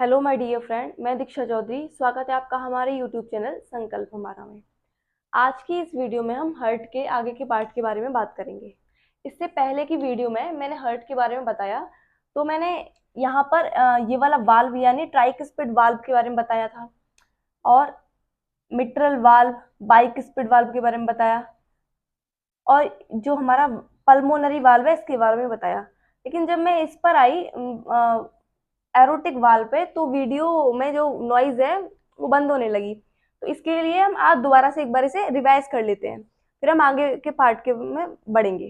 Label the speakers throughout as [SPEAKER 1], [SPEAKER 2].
[SPEAKER 1] Hello my dear friend, मैं दीक्षा चौधरी। स्वागत है आपका हमारे यूट्यूब चैनल संकल्प हमारा में। आज की इस वीडियो में हम हर्ट के आगे के पार्ट के बारे में बात करेंगे। इससे पहले की वीडियो में मैंने हर्ट के बारे में बताया, तो मैंने यहाँ पर ये वाला वाल्व यानी ट्राइकस्पिड वाल्व के बारे में बताया था, और मिट्रल वाल्व, बाइकस्पिड वाल्व के बारे में बताया, और जो हमारा पल्मोनरी वाल्व है इसके बारे में बताया। लेकिन जब मैं इस पर आई एरोटिक वाल्व पे, तो वीडियो में जो नॉइज है वो बंद होने लगी। तो इसके लिए हम आज दोबारा से एक बार इसे रिवाइज कर लेते हैं, फिर हम आगे के पार्ट के में बढ़ेंगे।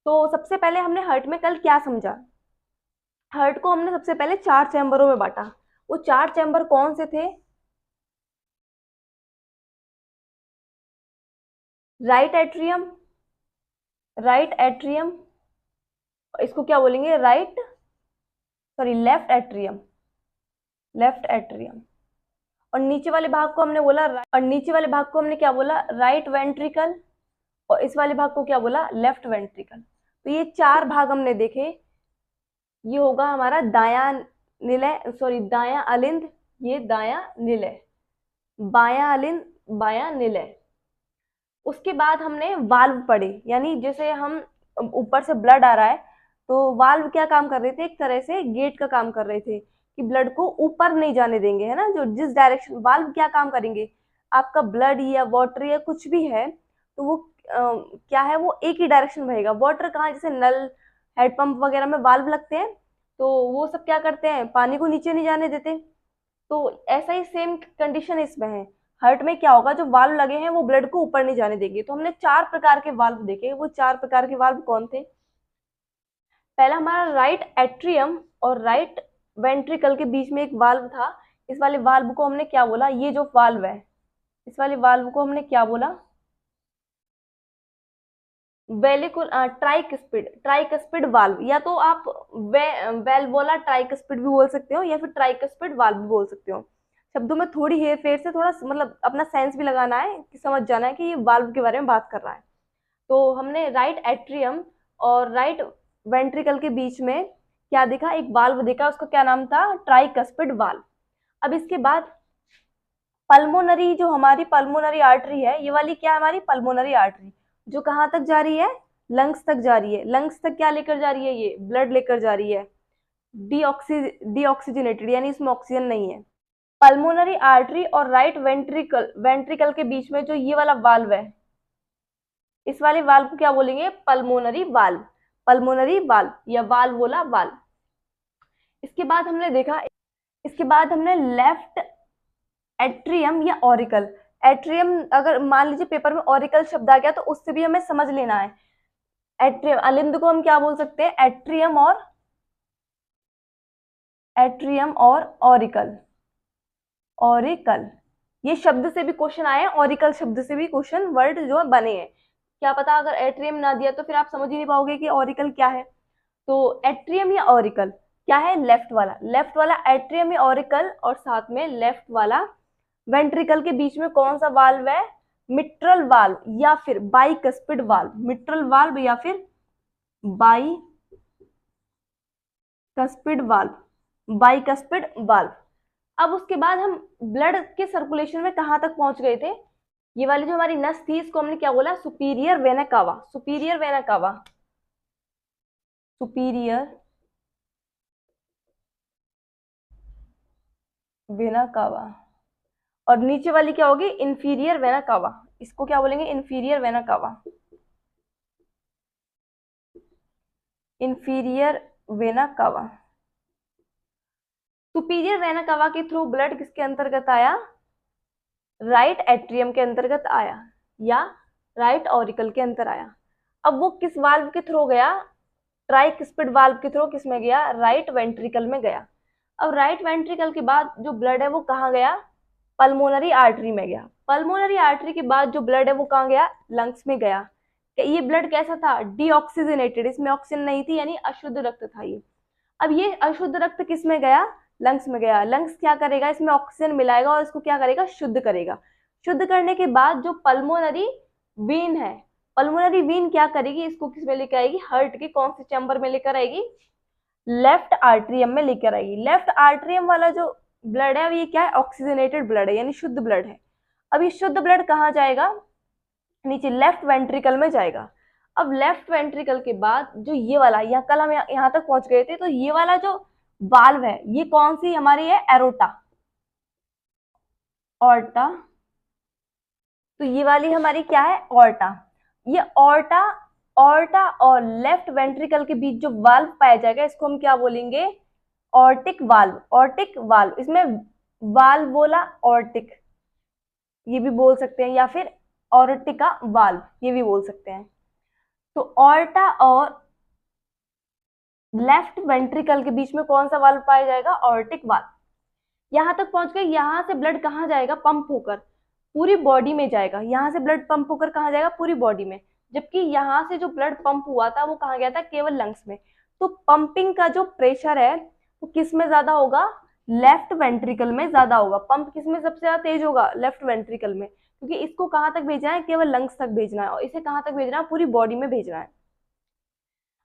[SPEAKER 1] तो सबसे पहले हमने हर्ट में कल क्या समझा। हर्ट को हमने सबसे पहले 4 चैम्बरों में बांटा। वो 4 चैम्बर कौन से थे? राइट एट्रियम, राइट एट्रियम, इसको क्या बोलेंगे? Left atrium, left atrium. और नीचे वाले भाग को हमने बोला, और नीचे वाले भाग को हमने क्या बोला? Right ventricle. और इस वाले भाग को क्या बोला? Left ventricle. तो ये 4 भाग हमने देखे। ये होगा हमारा दायां निलय, दायां अलिंद, ये दायां निलय, बायां अलिंद, बायां निलय। उसके बाद हमने वाल्व पढ़े, यानी जैसे हम ऊपर से ब्लड आ रहा है, तो वाल्व क्या काम कर रहे थे? एक तरह से गेट का काम कर रहे थे कि ब्लड को ऊपर नहीं जाने देंगे, है ना। जो जिस डायरेक्शन वाल्व क्या काम करेंगे, आपका ब्लड या वाटर या कुछ भी है, तो वो क्या है, वो एक ही डायरेक्शन में बहेगा। वाटर कहाँ, जैसे नल, हेडपंप वगैरह में वाल्व लगते हैं, तो वो सब क्या करते हैं? पानी को नीचे नहीं जाने देते। तो ऐसा ही सेम कंडीशन इसमें है। हर्ट में क्या होगा? जो वाल्व लगे हैं वो ब्लड को ऊपर नहीं जाने देंगे। तो हमने 4 प्रकार के वाल्व देखे। वो 4 प्रकार के वाल्व कौन थे? पहला हमारा राइट एट्रियम और राइट वेंट्रिकल के बीच में एक वाल्व था। इस वाले वाल्व को हमने क्या बोला? ये जो वाल्व है, इस वाले वाल्व को हमने क्या बोला? वेलिकुल ट्राइकस्पिड, ट्राइकस्पिड वाल्व, या तो आप वेल्वोला ट्राइकस्पिड भी बोल सकते हो, या फिर ट्राइकस्पिड वाल्व भी बोल सकते हो। शब्दों में थोड़ी हेर फेर से थोड़ा मतलब अपना सेंस भी लगाना है, कि समझ जाना है कि ये वाल्व के बारे में बात कर रहा है। तो हमने राइट एट्रियम और राइट वेंट्रिकल के बीच में क्या देखा? एक वाल्व देखा, उसका क्या नाम था? Tricuspid valve. अब इसके बाद पल्मोनरी, जो हमारी पल्मोनरी आर्टरी है, ये वाली क्या है? हमारी पल्मोनरी आर्टरी, जो कहाँ तक जा रही है? लंग्स तक जा रही है। लंग्स तक क्या लेकर जा रही है? ये ब्लड लेकर जा रही है, डीऑक्सीजनेटेड, यानी इसमें ऑक्सीजन नहीं है। पल्मोनरी आर्टरी और राइट वेंट्रिकल, वेंट्रिकल के बीच में जो ये वाला वाल्व है, इस वाले वाल्व को क्या बोलेंगे? पल्मोनरी वाल्व, पल्मोनरी वाल्व या वाल्वोला वाल्व। इसके बाद हमने देखा, इसके बाद हमने लेफ्ट एट्रियम या ऑरिकल। एट्रियम, अगर मान लीजिए पेपर में ऑरिकल शब्द आ गया, तो उससे भी हमें समझ लेना है। एट्रियम अलिंद को हम क्या बोल सकते हैं? एट्रियम और ऑरिकल, ऑरिकल। ये शब्द से भी क्वेश्चन आए हैं, ऑरिकल शब्द से भी क्वेश्चन वर्ड जो बने हैं। क्या पता अगर एट्रियम ना दिया तो फिर आप समझ ही नहीं पाओगे कि ऑरिकल क्या है। तो एट्रियम या ऑरिकल क्या है? लेफ्ट वाला, लेफ्ट वाला एट्रियम या ऑरिकल, और साथ में लेफ्ट वाला वेंट्रिकल के बीच में कौन सा वाल्व है? मिट्रल वाल्व या फिर बाइकस्पिड वाल्व। मिट्रल वाल्व या फिर बाइकस्पिड वाल्व, बाइकस्पिड वाल्व। अब उसके बाद हम ब्लड के सर्कुलेशन में कहां तक पहुंच गए थे? ये वाली जो हमारी नस थी, इसको हमने क्या बोला? Superior vena cava, superior vena cava, superior vena cava. और नीचे वाली क्या होगी? Inferior vena cava. इसको क्या बोलेंगे? Inferior vena cava, inferior vena cava. Superior vena cava के थ्रू ब्लड किसके अंतर्गत आया? राइट एट्रियम के अंतर्गत आया, या राइट ऑरिकल के अंतर आया। अब वो किस वाल्व के थ्रू गया? ट्राइकस्पिड वाल्व के थ्रू किस में गया? राइट वेंट्रिकल में गया। अब राइट वेंट्रिकल के बाद जो ब्लड है वो कहाँ गया? पल्मोनरी आर्टरी में गया। पल्मोनरी आर्टरी के बाद जो ब्लड है वो कहाँ गया? लंग्स में गया। ये ब्लड कैसा था? डीऑक्सीजनेटेड, इसमें ऑक्सीजन नहीं थी, यानी अशुद्ध रक्त था ये। अब ये अशुद्ध रक्त किस में गया? लंग्स में गया। लंग्स क्या करेगा? इसमें ऑक्सीजन मिलाएगा और इसको क्या करेगा? शुद्ध करेगा। शुद्ध करने के बाद जो पल्मोनरी वीन है, पल्मोनरी वीन क्या करेगी? इसको किस में लेकर आएगी? हार्ट के कौन से चैम्बर में लेकर आएगी? लेफ्ट आर्ट्रियम में लेकर आएगी। लेफ्ट आर्ट्रियम वाला जो ब्लड है, अब ये क्या है, ऑक्सीजनेटेड ब्लड है, यानी शुद्ध ब्लड है। अब ये शुद्ध ब्लड कहाँ जाएगा, नीचे लेफ्ट वेंट्रिकल में जाएगा। अब लेफ्ट वेंट्रिकल के बाद जो ये वाला, यहाँ कल हम यहाँ तक पहुंच गए थे, तो ये वाला जो वाल्व है ये कौन सी हमारी है, एरोटा, ऑर्टा। तो ये वाली हमारी क्या है, ऑर्टा। ये ऑर्टा, ऑर्टा और लेफ्ट वेंट्रिकल के बीच जो वाल्व पाया जाएगा इसको हम क्या बोलेंगे, ऑर्टिक वाल्व। ऑर्टिक वाल्व, इसमें वाल्व बोला ऑर्टिक, ये भी बोल सकते हैं, या फिर ऑर्टिका वाल्व ये भी बोल सकते हैं। तो ऑर्टा और लेफ्ट वेंट्रिकल के बीच में कौन सा वाल्व पाया जाएगा, ऑर्टिक वाल्व। यहां तक पहुंच गए। यहां से ब्लड कहाँ जाएगा, पंप होकर पूरी बॉडी में जाएगा। यहां से ब्लड पंप होकर कहाँ जाएगा, पूरी बॉडी में। जबकि यहां से जो ब्लड पंप हुआ था वो कहाँ गया था, केवल लंग्स में। तो पंपिंग का जो प्रेशर है वो किस में ज्यादा होगा, लेफ्ट वेंट्रिकल में ज्यादा होगा। पंप किस में सबसे ज्यादा तेज होगा, लेफ्ट वेंट्रिकल में, क्योंकि इसको कहाँ तक भेजना है, केवल लंग्स तक भेजना है, और इसे कहाँ तक भेजना है, पूरी बॉडी में भेजना है।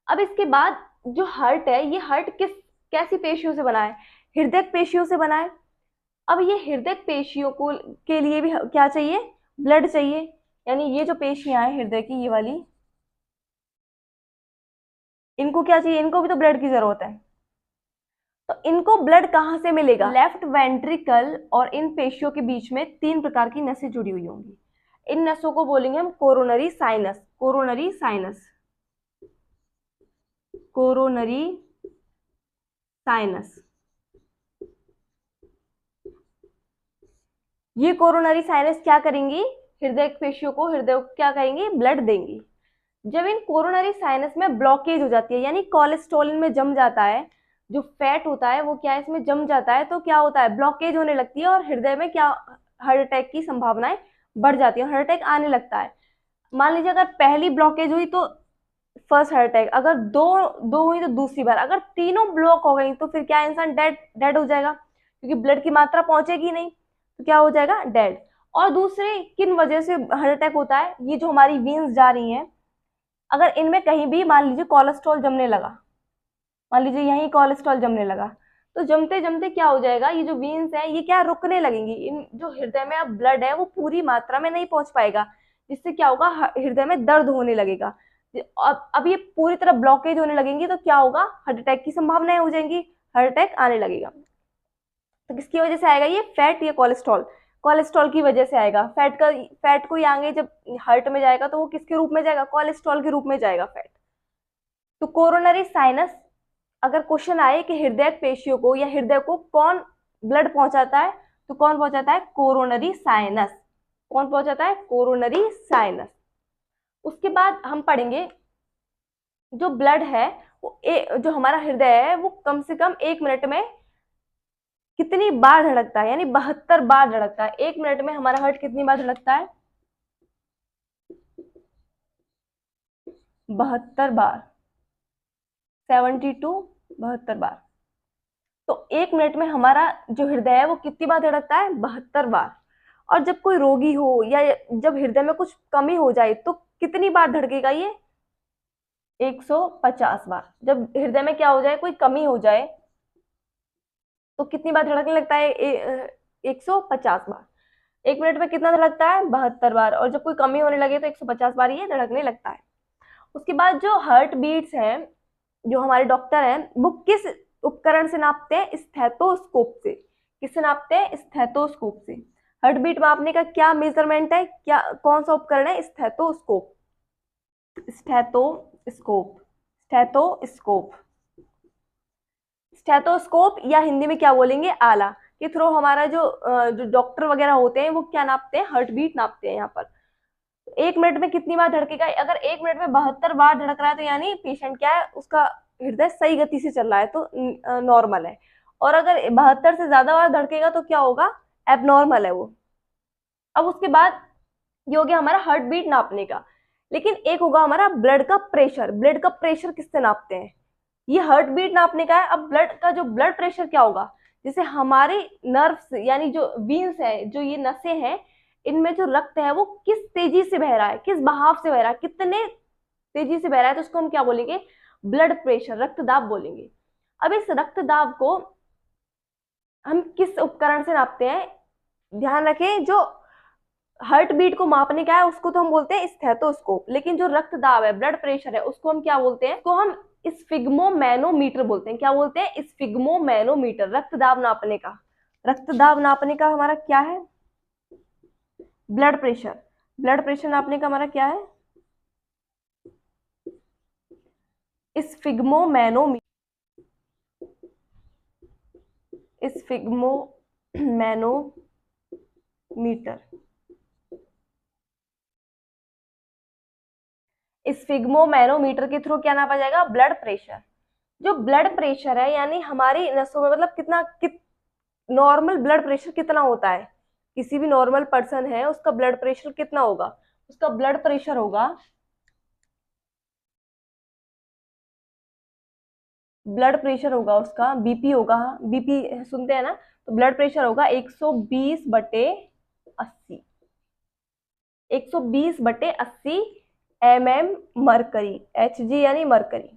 [SPEAKER 1] अब इसके बाद जो हार्ट है, ये हार्ट कैसी पेशियों से बना है, हृदय पेशियों से बना है। अब ये हृदय पेशियों को के लिए भी क्या चाहिए, ब्लड चाहिए। यानी ये जो पेशियां हैं हृदय की, ये वाली, इनको क्या चाहिए, इनको भी तो ब्लड की जरूरत है। तो इनको ब्लड कहाँ से मिलेगा, लेफ्ट वेंट्रिकल और इन पेशियों के बीच में 3 प्रकार की नसें जुड़ी हुई होंगी। इन नसों को बोलेंगे हम coronary sinus. Coronary sinus, coronary sinus. ये कोरोनरी साइनस क्या करेंगी, हृदय पेशियों को, हृदय को क्या कहेंगी, ब्लड देंगी। जब इन कोरोनरी साइनस में ब्लॉकेज हो जाती है, यानी कोलेस्ट्रॉल इनमें जम जाता है, जो फैट होता है वो क्या है, इसमें जम जाता है, तो क्या होता है, ब्लॉकेज होने लगती है और हृदय में क्या, हार्ट अटैक की संभावनाएं बढ़ जाती है, हार्ट अटैक आने लगता है। मान लीजिए अगर पहली ब्लॉकेज हुई तो फर्स्ट हार्ट अटैक, अगर दो हुई तो दूसरी बार, अगर तीनों ब्लॉक हो गई तो फिर क्या, इंसान डेड हो जाएगा, क्योंकि ब्लड की मात्रा पहुंचेगी नहीं, तो क्या हो जाएगा, डेड। और दूसरे किन वजह से हार्ट अटैक होता है, ये जो हमारी वेन्स जा रही हैं, अगर इनमें कहीं भी मान लीजिए कोलेस्ट्रॉल जमने लगा, मान लीजिए यहीं कोलेस्ट्रॉल जमने लगा, तो जमते जमते क्या हो जाएगा, ये जो वेन्स है ये क्या, रुकने लगेंगी। इन जो हृदय में अब ब्लड है वो पूरी मात्रा में नहीं पहुंच पाएगा, जिससे क्या होगा, हृदय में दर्द होने लगेगा। अब ये पूरी तरह ब्लॉकेज होने लगेंगी तो क्या होगा, हार्ट अटैक की संभावनाएं हो जाएंगी, हार्ट अटैक आने लगेगा। तो किसकी वजह से आएगा ये, फैट या कोलेस्ट्रॉल, कोलेस्ट्रॉल की वजह से आएगा। फैट को आगे जब हार्ट में जाएगा तो वो किसके रूप में जाएगा, कोलेस्ट्रॉल के रूप में जाएगा फैट। तो कोरोनरी साइनस, अगर क्वेश्चन आए कि हृदय पेशियों को या हृदय को कौन ब्लड पहुंचाता है, तो कौन पहुंचाता है, कोरोनरी साइनस। कौन पहुंचाता है, कोरोनरी साइनस। उसके बाद हम पढ़ेंगे जो ब्लड है वो जो हमारा हृदय है वो कम से कम 1 मिनट में कितनी बार धड़कता है, यानी 72 बार धड़कता है। 1 मिनट में हमारा हार्ट कितनी बार धड़कता है, 72 बार, 72, 72 बार। तो 1 मिनट में हमारा जो हृदय है वो कितनी बार धड़कता है, 72 बार। और जब कोई रोगी हो या जब हृदय में कुछ कमी हो जाए तो कितनी बार धड़केगा ये, 150 बार। जब हृदय में क्या हो जाए, कोई कमी हो जाए तो कितनी बार धड़कने लगता है, 150 बार। 1 मिनट में कितना धड़कता है, 72 बार। और जब कोई कमी होने लगे तो 150 बार ये धड़कने लगता है। उसके बाद जो हार्ट बीट्स हैं, जो हमारे डॉक्टर हैं वो किस उपकरण से नापते हैं, स्टेथोस्कोप से। किससे नापते हैं, स्टेथोस्कोप से। हार्ट बीट मापने का क्या मेजरमेंट है, क्या कौन सा उपकरण है, स्टेथोस्कोप, स्टेथोस्कोप, स्टेथोस्कोप। स्टेथोस्कोप या हिंदी में क्या बोलेंगे, आला के थ्रू हमारा जो डॉक्टर वगैरह होते हैं वो क्या नापते हैं, हार्ट बीट नापते हैं। यहाँ पर 1 मिनट में कितनी बार धड़केगा, अगर 1 मिनट में 72 बार धड़क रहा है तो यानी पेशेंट क्या है, उसका हृदय सही गति से चल रहा है, तो नॉर्मल है। और अगर 72 से ज्यादा बार धड़केगा तो क्या होगा, एबनॉर्मल है वो। अब उसके बाद ये हो गया हमारा हार्ट बीट नापने का। लेकिन एक होगा हमारा ब्लड का प्रेशर। ब्लड का प्रेशर किससे नापते हैं, ये हार्ट बीट नापने का है। अब ब्लड का जो ब्लड प्रेशर क्या होगा, जैसे हमारे नर्व्स यानी जो वीन्स है, जो ये नसें हैं, इनमें जो रक्त है वो किस तेजी से बह रहा है, किस बहाव से बह रहा है, कितने तेजी से बह रहा है, तो उसको हम क्या बोलेंगे, ब्लड प्रेशर, रक्तदाब बोलेंगे। अब इस रक्त दाब को हम किस उपकरण से नापते हैं? ध्यान रखें, जो हार्ट बीट को मापने का है उसको तो हम बोलते हैं स्टेथोस्कोप, लेकिन जो रक्त दाब है, ब्लड प्रेशर है, उसको हम क्या बोलते हैं? तो हम स्फिग्मोमैनोमीटर बोलते हैं। क्या बोलते हैं? स्फिग्मोमैनोमीटर। रक्त दाब नापने का, रक्त दाब नापने का हमारा क्या है? Blood pressure. ब्लड प्रेशर नापने का हमारा क्या है? स्फिग्मोमैनोमीटर। स्फिग्मोमैनोमीटर। स्फिग्मोमैनोमीटर के थ्रू क्या नापा जाएगा? Blood pressure. जो ब्लड प्रेशर है यानी हमारी नसों में, मतलब नॉर्मल ब्लड प्रेशर कितना होता है? किसी भी नॉर्मल पर्सन है उसका ब्लड प्रेशर कितना होगा? उसका ब्लड प्रेशर होगा, ब्लड प्रेशर होगा उसका, बीपी होगा, बीपी सुनते हैं ना, तो ब्लड प्रेशर होगा 120/80। 120/80 mmHg, Hg यानी मरकरी।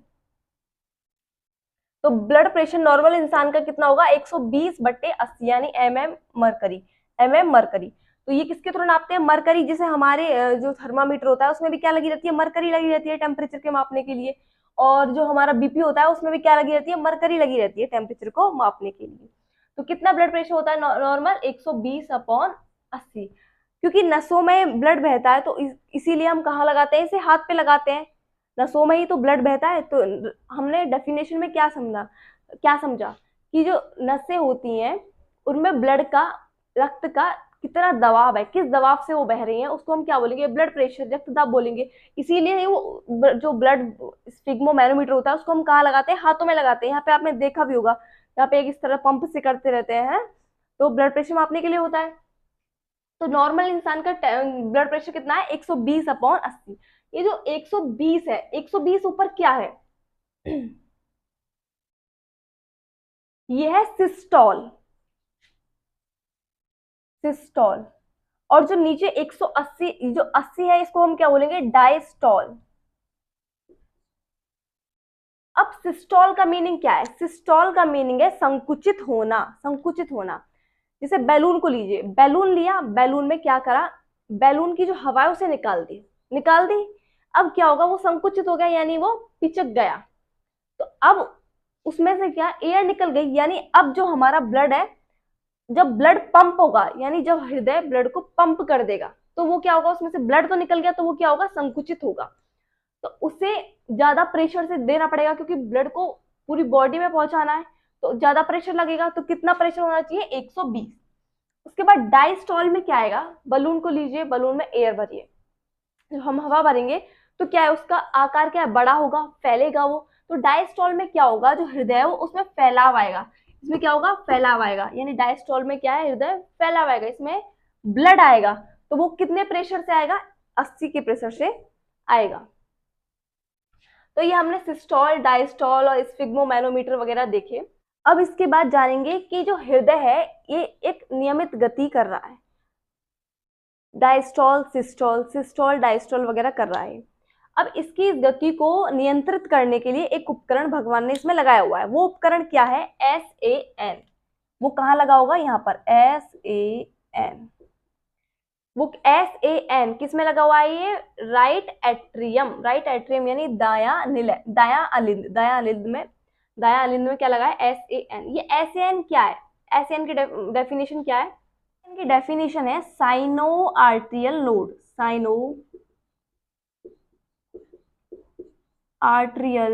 [SPEAKER 1] तो ब्लड प्रेशर नॉर्मल इंसान का कितना होगा? 120/80 यानी mmHg, mmHg। तो ये किसके थ्रू नापते हैं? मरकरी। जैसे हमारे जो थर्मामीटर होता है उसमें भी क्या लगी रहती है? मरकरी लगी रहती है टेम्परेचर के मापने के लिए। और जो हमारा बीपी होता है उसमें भी क्या लगी रहती है? मरकरी लगी रहती है टेम्परेचर को मापने के लिए। तो कितना ब्लड प्रेशर होता है नॉर्मल? 120/80। क्योंकि नसों में ब्लड बहता है तो इसीलिए हम कहाँ लगाते हैं? इसे हाथ पे लगाते हैं। नसों में ही तो ब्लड बहता है। तो हमने डेफिनेशन में क्या समझा कि जो नसें होती हैं उनमें ब्लड का, रक्त का कितना दबाव है, किस दबाव से वो बह रही है, उसको हम क्या बोलेंगे? ब्लड प्रेशर, रक्त दाब बोलेंगे। इसीलिए वो जो ब्लड स्फिग्मोमैनोमीटर होता है उसको हम कहाँ लगाते हैं? हाथों में लगाते हैं। यहाँ पे आपने देखा भी होगा, यहाँ पे एक इस तरह पंप से करते रहते हैं, तो ब्लड प्रेशर मापने के लिए होता है। तो नॉर्मल इंसान का ब्लड प्रेशर कितना है? 120/80। ये जो 120 है, 120 ऊपर क्या है? ये है सिस्टोल। सिस्टोल। और जो नीचे 180, जो 80 है, इसको हम क्या बोलेंगे? डायस्टोल। अब सिस्टोल का मीनिंग क्या है? सिस्टोल का मीनिंग है संकुचित होना। संकुचित होना। जैसे बैलून को लीजिए, बैलून लिया, बैलून में क्या करा? बैलून की जो हवा है उसे निकाल दी, निकाल दी। अब क्या होगा? वो संकुचित हो गया यानी वो पिचक गया। तो अब उसमें से क्या? एयर निकल गई। यानी अब जो हमारा ब्लड है, जब ब्लड पंप होगा यानी जब हृदय ब्लड को पंप कर देगा, तो वो क्या होगा? उसमें से ब्लड तो निकल गया, तो वो क्या होगा? संकुचित होगा। तो उसे ज्यादा प्रेशर से देना पड़ेगा क्योंकि ब्लड को पूरी बॉडी में पहुंचाना है, तो ज्यादा प्रेशर लगेगा। तो कितना प्रेशर होना चाहिए? 120। उसके बाद डायस्टॉल में क्या आएगा? बलून को लीजिए, बलून में एयर भरिए, जब हम हवा भरेंगे तो क्या है? उसका आकार क्या है? बड़ा होगा, फैलेगा वो। तो डायस्टॉल में क्या होगा? जो हृदय है वो उसमें फैलाव आएगा। इसमें क्या होगा? फैलाव आएगा। यानी डायस्टॉल में क्या है? हृदय फैलाव आएगा, इसमें ब्लड आएगा। तो वो कितने प्रेशर से आएगा? 80 के प्रेशर से आएगा। तो ये हमने सिस्टोल, डायस्टॉल और स्फिग्मोमैनोमीटर वगैरह देखे। अब इसके बाद जानेंगे कि जो हृदय है ये एक नियमित गति कर रहा है। डायस्टॉल, सिस्टोल, सिस्टोल, डायस्टॉल वगैरह कर रहा है। अब इसकी इस गति को नियंत्रित करने के लिए एक उपकरण भगवान ने इसमें लगाया हुआ है। वो उपकरण क्या है? SAN। वो कहाँ लगा होगा? यहाँ पर SAN। वो SAN किस में लगा हुआ है? ये राइट एट्रियम। राइट एट्रियम यानी दाया अलिंद में, दाया अलिंद में क्या लगा है? SAN। ये SAN क्या है? SAN की डेफिनेशन क्या है? इनकी डेफिनेशन है sino atrial node. Sino atrial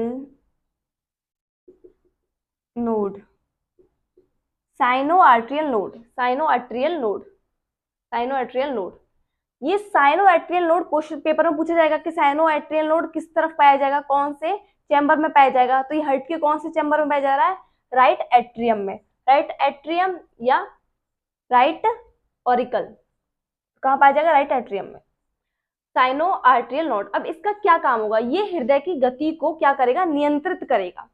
[SPEAKER 1] node. Sino atrial node. Sino atrial node. Sino atrial node. ये sino atrial node question paper में पूछा जाएगा कि साइनो आर्ट्रियल नोड किस तरफ पाया जाएगा, कौन से चैम्बर में पाया जाएगा? तो ये हार्ट के कौन से चैम्बर में पाया जा रहा है? राइट एट्रियम में। राइट एट्रियम या राइट ऑरिकल, कहाँ पाया जाएगा? राइट एट्रियम में। Sino atrial node. अब इसका क्या काम होगा? ये हृदय की गति को क्या करेगा? नियंत्रित करेगा।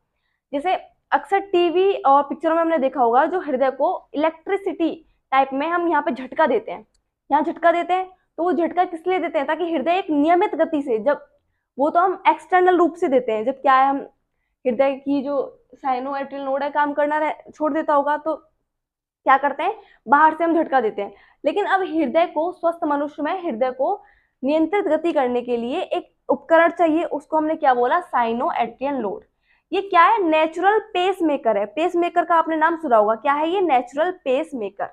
[SPEAKER 1] जैसे अक्सर टीवी और पिक्चरों में हमने देखा होगा, जो हृदय को इलेक्ट्रिसिटी टाइप में हम यहाँ पे झटका देते हैं, यहाँ झटका देते हैं, तो वो झटका किस लिए देते हैं? ताकि हृदय एक नियमित गति से, जब वो तो हम एक्सटर्नल रूप से देते हैं, जब क्या है, हम हृदय की जो साइनो एट्रियल नोड है काम करना छोड़ देता होगा, तो क्या करते हैं, बाहर से हम झटका देते हैं। लेकिन अब हृदय को, स्वस्थ मनुष्य में हृदय को नियंत्रित गति करने के लिए एक उपकरण चाहिए, उसको हमने क्या बोला, साइनो एट्रियल नोड। ये क्या है, नेचुरल पेस मेकर है। पेस मेकर का आपने नाम सुना होगा, क्या है ये, नेचुरल पेस मेकर,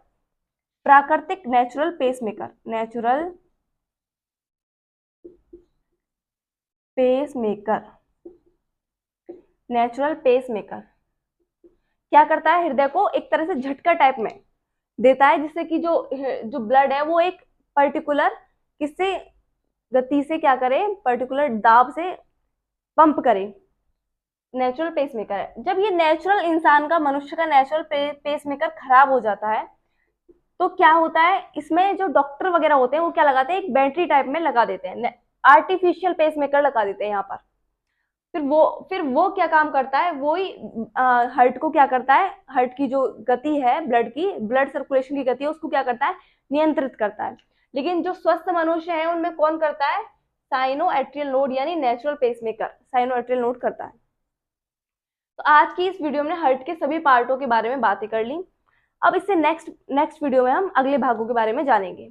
[SPEAKER 1] प्राकृतिक natural pacemaker, natural pacemaker, natural pacemaker क्या करता है, हृदय को एक तरह से झटका टाइप में देता है, जिससे कि जो जो ब्लड है वो एक पर्टिकुलर किससे गति से क्या करे, पर्टिकुलर दाब से पंप करे। नेचुरल पेस मेकर है। जब ये नेचुरल इंसान का, मनुष्य का नेचुरल पेस मेकर खराब हो जाता है, तो क्या होता है, इसमें जो डॉक्टर वगैरह होते हैं वो क्या लगाते हैं, एक बैटरी टाइप में लगा देते हैं, आर्टिफिशियल पेस मेकर लगा देते हैं यहाँ पर। फिर वो क्या काम करता है, वो ही हार्ट को क्या करता है, हार्ट की जो गति है, ब्लड की, ब्लड सर्कुलेशन की गति है, उसको क्या करता है, नियंत्रित करता है। लेकिन जो स्वस्थ मनुष्य है उनमें कौन करता है, साइनो एट्रियल नोड यानी natural pacemaker cyano atrial node करता है। तो आज की इस वीडियो में हार्ट के सभी पार्टों के बारे में बातें कर ली। अब इससे नेक्स्ट वीडियो में हम अगले भागों के बारे में जानेंगे।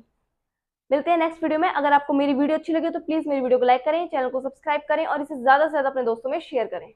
[SPEAKER 1] मिलते हैं नेक्स्ट वीडियो में। अगर आपको मेरी वीडियो अच्छी लगे तो प्लीज मेरी वीडियो को लाइक करें, चैनल को सब्सक्राइब करें और इसे ज्यादा से ज्यादा अपने दोस्तों में शेयर करें।